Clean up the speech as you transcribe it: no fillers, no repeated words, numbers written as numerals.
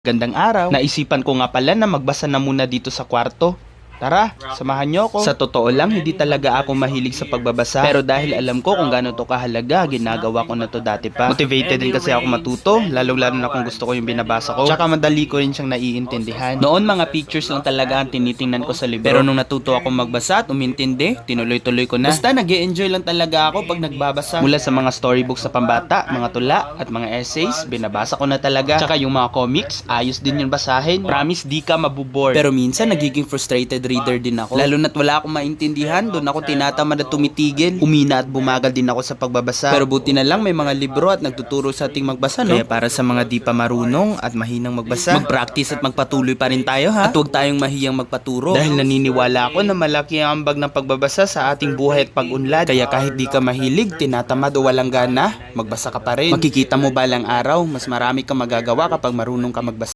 Gandang araw. Naisipan ko nga pala na magbasa na muna dito sa kwarto. Tara, samahan niyo ako. Sa totoo lang, hindi talaga ako mahilig sa pagbabasa. Pero dahil alam ko kung gaano to kahalaga, ginagawa ko na to dati pa. Motivated din kasi ako matuto, lalo-lalo na kung gusto ko yung binabasa ko. Tsaka madali ko rin siyang naiintindihan. Noon mga pictures lang talaga ang tinitingnan ko sa libro. Pero nung natuto ako magbasa at umintindi, tinuloy-tuloy ko na. Basta nag-e-enjoy lang talaga ako pag nagbabasa. Mula sa mga storybooks sa pambata, mga tula, at mga essays, binabasa ko na talaga. Tsaka yung mga comics, ayos din yun basahin. Promise, di ka mabubore. Pero minsan, nagiging frustrated reader din ako. Lalo na't wala akong maintindihan, doon ako tinatamad at tumitigil. Umina at bumagal din ako sa pagbabasa. Pero buti na lang may mga libro at nagtuturo sa ating magbasa, no? Kaya para sa mga di pa marunong at mahinang magbasa, mag-practice at magpatuloy pa rin tayo, ha? At huwag tayong mahiyang magpaturo. Dahil naniniwala ako na malaki ang ambag ng pagbabasa sa ating buhay at pag-unlad. Kaya kahit di ka mahilig, tinatamad o walang gana, magbasa ka pa rin. Makikita mo balang araw, mas marami kang magagawa kapag marunong ka magbasa.